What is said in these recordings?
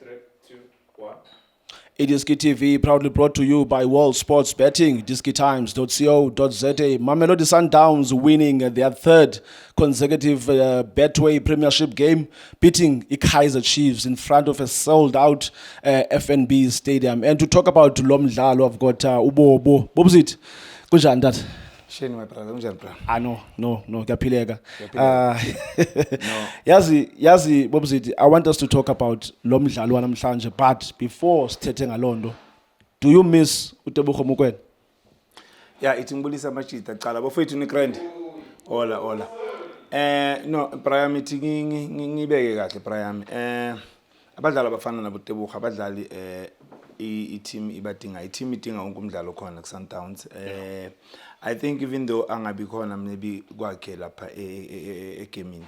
3, 2, 1. iDiski TV proudly brought to you by World Sports Betting, diskitimes.co.za. Mamelodi Sundowns winning their third consecutive Betway Premiership game, beating Kaizer Chiefs in front of a sold-out FNB stadium. And to talk about lo mdlalo, I've got Ubobo. Bobuzit, kunjani that? Shane, my brother, unjani bro? No, kuyaphileka. No. Yazi Bobuzit, I want us to talk about lo mdlalo wanamhlanje, but before sithethe ngalondo, do you miss uTebogo Mokoena? Yeah, ithi ngibulisa amajita cala bafethu ni grand. Hola. No, Brian ithi ngibeke kahle Brian. Abadlali abafana nabo Tebogo abadlali i-team ibadinga i-team idinga wonke umdlalo khona ku Sundowns. I think even though angabi khona maybe kwakhe lapha egaming,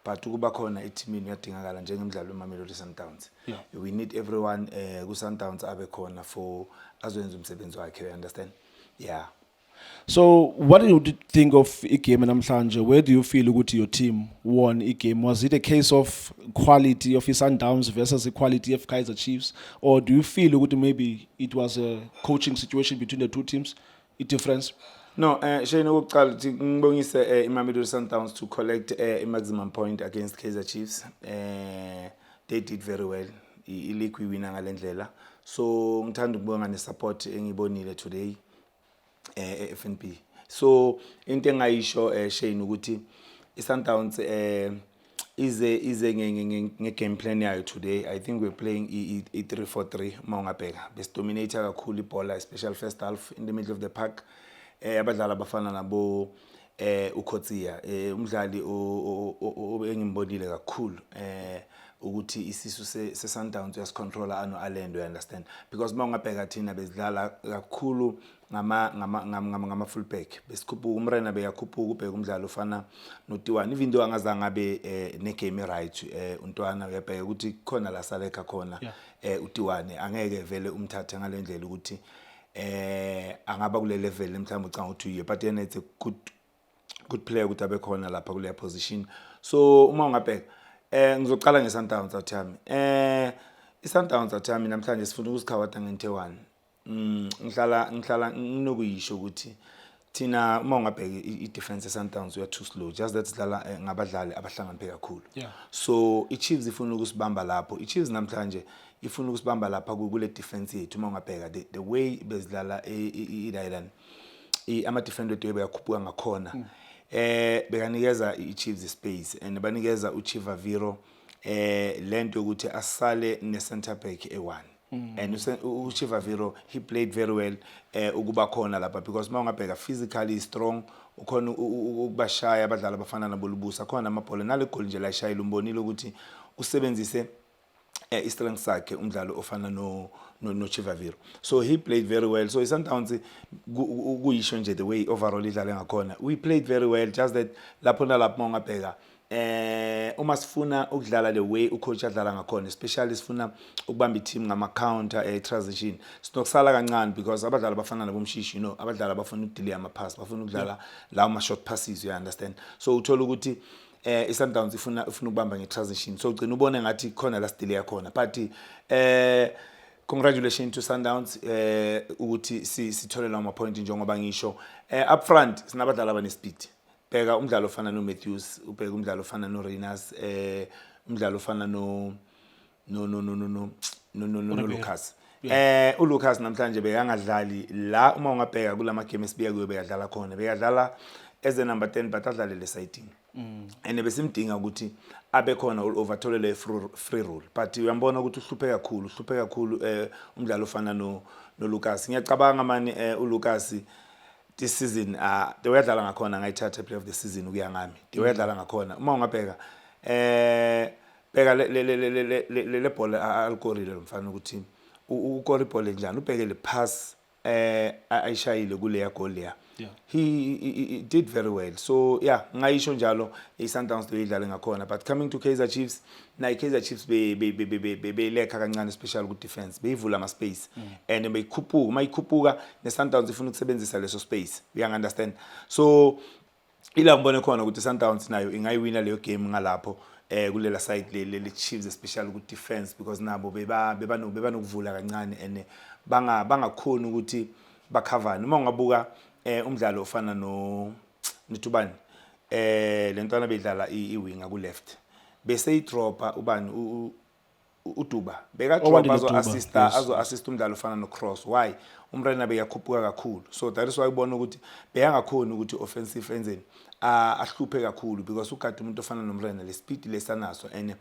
but kuba khona i-teamini yadingakala njengemidlalo weMamelodi Sundowns. Yeah. We need everyone ku Sundowns abe khona for azwenza umsebenzi wakhe, you understand? Yeah. So, what do you think of igame namhlanje? Where do you feel ukuthi your team won igame? Was it a case of quality of Sundowns versus the quality of Kaizer Chiefs? Or do you feel ukuthi maybe it was a coaching situation between the two teams? A difference? No, Shane okokuqala uthi ngibongise iMamelodi Sundowns to collect a maximum point against Kaizer Chiefs. They did very well. I-league wina ngalendlela. So ngithanda ukubonga ne-support engibonile today FNB. So into engayisho Shane ukuthi iSundowns ize nge-game plan yayo today. I think we're playing i-3-4-3 mawungabheka. Besidominate kakhulu ibhola, especially first half in the middle of the park. Abadlali abafana nabo uKhotsiya umdlali engimbonile kakhulu ukuthi isisu se-Sundowns uyasicontrola ano-Alendo, you understand, because mawungabheka thina bezidlala kakhulu ngama fullback besikhuphuka umrena beyakhuphuka ubheka umdlalo ufana noTiwane, even though angazange abe negame right uNtwana uyabheka ukuthi khona la saleka khona uTiwane angeke vele umthathe ngalendlela ukuthi angaba kule level mhlawumbe ucanga ukuthi uye, but yena it's a good player ukuthi abe khona lapha kule position. So uma ungabheka ngizoqala ngeSundowns athami. iSundowns athami namhlanje sifuna ukusikhawata nge-1. Ngihlala nginokuyisho ukuthi thina uma ungabheka i-defense eSundowns we are too slow, just that sidlala ngabadlali abahlangane kakhulu. So iChiefs ifuna ukusibamba lapho. iChiefs namhlanje ifuna ukusibamba lapha kule defense yethu uma ungabheka the way bezidlala i-Island ama-defender wethu beyakhuphuka ngakhona. Bekanikeza iChiefs space and banikeza uChivaviro lento ukuthi asale ne-center back e1. And uChivaviro, he played very well ukuba khona lapha because uma ungabheka physically strong, ukhona ukubashaya abadlali abafana nabo Lubusa khona amabhola nale goal nje la ishayile umbonile ukuthi usebenzise i-strength sakhe umdlalo ofana no Chivaviro. So he played very well. So iSundowns kuyisho nje the way overall idlale ngakhona. We played very well, just that lapho nalapho mawungabheka uma sifuna ukudlala the way ucoach adlala ngakhona, especially sifuna ukubamba i-team ngama-counter transition, sinokusala kancane because abadlali abafana nabomshishi, you know, abadlali abafuna ukudelay ama-pass, bafuna ukudlala lawo ma-short passes, you understand. So uthola ukuthi iSundowns ifuna ukubamba nge-transition, so ugcina ubone ngathi khona la delay yakhona, but congratulations to Sundowns ukuthi sithole lawo ma-point njengoba ngisho. Up front sinabadlali abanespeed. Bheka umdlalo ofana noMatthews, ubheka umdlalo ofana noReyners, umdlalo ofana no Lucas. uLucas namhlanje bekangadlali la uma ungabheka kulama game esibiya kuyo bekadlala khona. Bekadlala as a number 10 but adlalele sighting. And besimdinga ukuthi abe khona overtholele free roll. But uyambona ukuthi uhluphe kakhulu umdlalo ofana noLucas. Ngiyacabanga manje uLucas this season the way adlala ngakhona ngayithatha play of the season ukuya ngami. The way adlala ngakhona uma ungabheka bheka le bhola alikorile mfana ukuthi ukore bhola njani ubheke le pass ayishayile kule ya goal ya. He did very well. So yeah, ngayisho njalo iSundowns the way idlala ngakhona, but coming to Kaizer Chiefs, na Kaizer Chiefs beleka kancane especially ku defense, beyivula ama space and mayikhuphuka neSundowns ifuna ukusebenzisa leso space, you understand. So ila ngibone khona ukuthi iSundowns nayo ingayiwina leyo game ngalapho kulela side le Chiefs especially ku defense because nabo beba nokuvula kancane and bangakhona ukuthi bakhavane uma ungabuka umdlalo ofana nitubani lentwana bedlala iwinga ku left bese idropa ubani uDuba beka drop azo assist umdlalo ofana no Cross why umrena beyakhuphuka kakhulu so that is why ubona ukuthi beyangakhona ukuthi offensive enzeni ahluphe kakhulu because ukade umuntu ofana nomrena le speed lesanaso and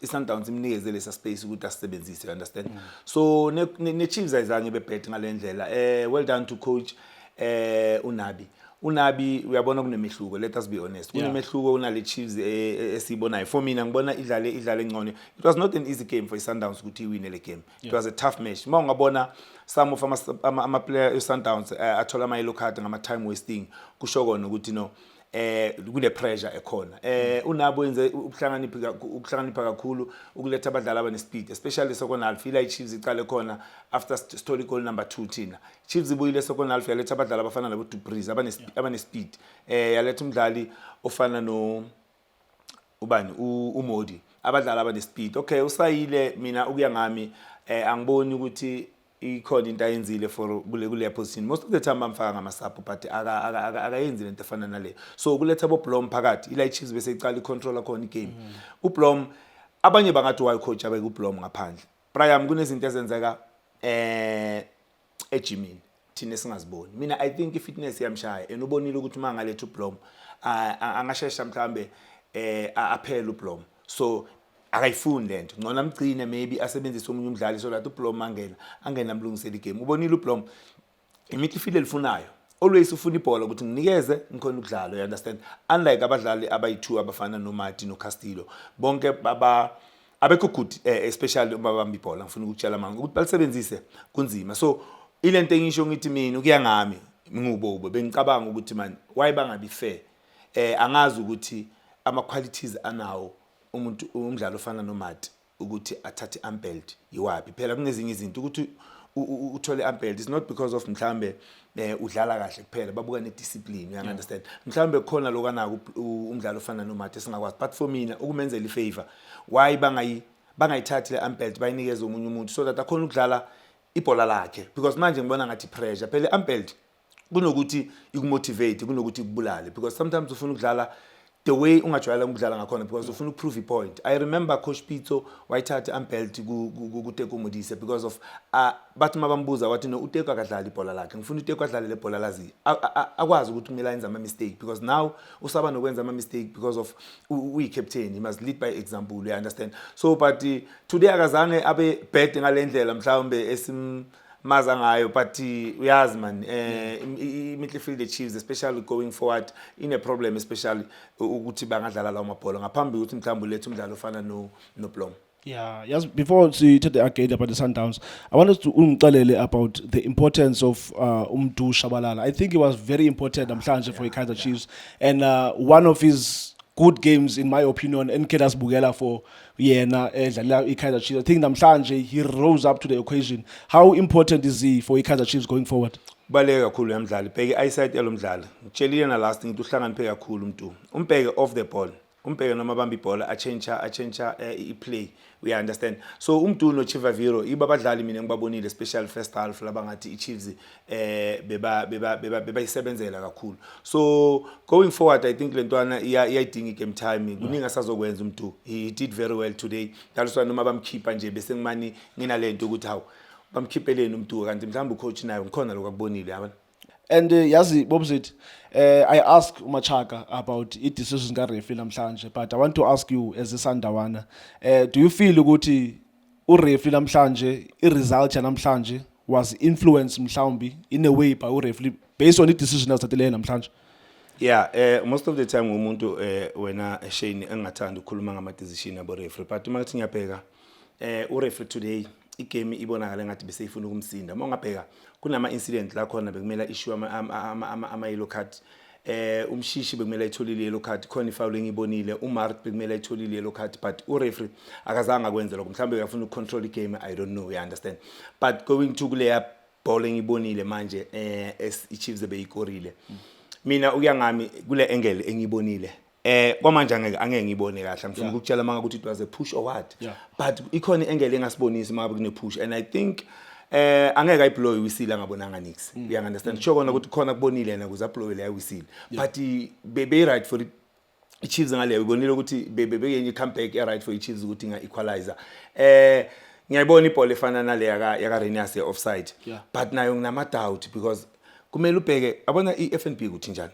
iSundowns imnikeze lesa space ukuthi asebenzise you understand so ne Chiefs ayizange bebet ngalendlela well done to coach Unabi uyabona kunemehluko let us be honest kunemehluko unale Chiefs esibonayo for mina ngibona idlale ngcono it was not an easy game for iSundowns ukuthi iwine le game it was a tough match uma ungabona some of ama player iSundowns athola ama yellow card ngama time wasting kusho kona ukuthi no kule pressure ekhona unabo wenze ukuhlanganipha kakhulu ukuletha abadlali abane speed especially second half ila iChiefs iqale khona after story goal number 2 thina Chiefs ibuyile second half yaletha abadlali abafana nabo Dupreez abane speed yaletha umdlali ofana no ubani uModi abadlali abane speed okay usayile mina ukuya ngami angiboni ukuthi ikhona into ayenzile for kule position most of the time bamfaka ngamasapho but akayenzi lento efana nale so kuletha boBlom phakathi ila iChiefs bese iqala icontroller khona igame uBlom abanye bangathi why coach abe kuBlom ngaphandle Brian kunezinto ezenzeka ejimini thina singaziboni mina I think ifitness yamshaya and ubonile ukuthi mangaletha uBlom angashesha mhlambe aphela uBlom so akayifuni lento ngona mgcine maybe asebenzise omunye umdlali so that uBlom angena mlungisela igame ubonile uBlom imidfield elifunayo always ufuna ibhola ukuthi nginikeze ngikhona ukudlala you understand unlike abadlali abayi2 abafana noMarty noCastillo bonke abekho good especially uma bamba ibhola ngifuna ukutshela amanga ukuthi balisebenzise kunzima so ilento engisho ngithi mina ukuyangami ngubobo bengicabanga ukuthi man why bangabi fair angazi ukuthi ama qualities anawo umuntu umdlalo ofana noMarty ukuthi athathe umbelt yiwapi phela kunezinye izinto ukuthi uthole umbelt is not because of mhlambe udlala kahle kuphela babuka ne discipline you understand mhlambe khona lokanaka umdlalo ofana noMarty singakwazi but for mina ukumenzela ifavor why bangayithathi le umbelt bayinikeze umunye umuntu so that akhona ukudlala ibhola lakhe because manje ngibona ngathi pressure phela umbelt kunokuthi ikumotivate kunokuthi kubulale because sometimes ufuna ukudlala the way ungajwayela ukudlala ngakhona because ufuna ukuprove point I remember coach Pitso wayithatha umbelt ku Modise because of bathi mabambuza wathi no uTeko akadlala ibhola lakhe ngifuna uTeko adlale le bhola lazi akwazi ukuthi kumele ayenze ama mistake because now usaba nokwenza ama mistake because of uyi captain he must lead by example you understand so but today akazange abe bad ngalendlela mhlawumbe maza ngayo but uyazi man midfield the Chiefs especially going forward in a problem especially ukuthi bangadlala lawo mabhola ngaphambi ukuthi mhlawumbe lethe umdlalo ofana no Blom. Yeah, yes. Before we take the arcade about the Sundowns, I wanted to umxelele about the importance of Umdu Shabalala. I think it was very important namhlanje for Kaizer Chiefs, and one of his good games, in my opinion, Nkedas Bugela for Yena Kaizer Chiefs. I think namhlanje he rose up to the occasion. How important is he for Kaizer Chiefs going forward? Baleka kakhulu yamdlali bheke eyesight yalomdlali ngitshelile na last ngithi uhlanganiphe kakhulu umuntu umbheke off the ball umbheke noma bamba ibhola a change i-play we understand so umuntu no Chivaviro iba abadlali mina ngibabonile special first half labangathi iChiefs beba isebenzela kakhulu so going forward I think lentwana iyayidinga game time kuningi asazokwenza umuntu he did very well today that's why noma bamkhipha nje bese ngimani nginalento ukuthi hawu bamkhipheleni umuntu kanti mhlawumbe ucoach nayo ngikhona lokubonile yabona. And yazi Bobzit, I asked Machaka about it decisions ka referee namhlanje, but I want to ask you as a Sandawana, do you feel ukuthi ureferee namhlanje i-result namhlanje was influenced mhlawumbe in a way by ureferee based on the decision azithathele namhlanje? Yeah, most of the time umuntu wena Shane engathanda ukukhuluma ngama decision abo referee but uma ngathi ngiyabheka ureferee today igame ibonakala ngathi bese ifuna ukumsinda uma ungabheka kunama incident la khona bekumela issue ama yellow card umshishi bekumela itholile yellow card khona ifoul engibonile uMart bekumela itholile yellow card but ureferee akazange akwenze lokho mhlambe uyafuna ukucontrol igame I don't know you understand but going to kule ball engibonile manje iChiefs beyikorile mina ukuyangami kule angle engibonile kwamanje angeke ngibone kahle ngifuna ukukutshela manga ukuthi it was a push or what but ikhona iengele engasibonisi manga kune push and I think angeke ayiblow iwisile angabonanga nix you understand sure kona ukuthi khona kubonile yena kuze ablow le iwisile but be right for it iChiefs ngale ubonile ukuthi bebe comeback right for iChiefs ukuthi nga equalizer ngiyayibona ibhola efana nale yaka Renius offside but nayo nginama doubt because kumele ubheke abona iFNB ukuthi njani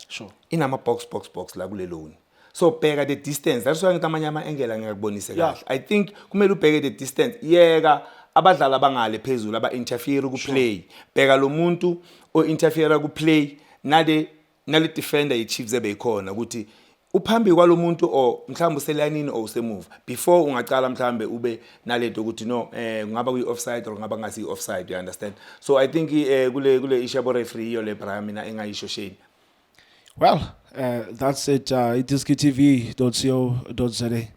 inama box la kule loan so bheka the distance that's why ngitamanye ama angle ngiyakubonise kahle I think kumele ubheke the distance yeka abadlali abangale phezulu aba interfere ku play bheka lo muntu o interfere ku play nale defender iChiefs ebeyikhona ukuthi uphambi kwalomuntu o mhlawumbe uselanini o usemuva before ungaqala mhlawumbe ube nalento ukuthi no kungaba kwi offside or kungaba ngasi offside you understand so I think kule ishabo referee yo le bra mina engayisho sheni. Well, that's it. Diskitv.co.za.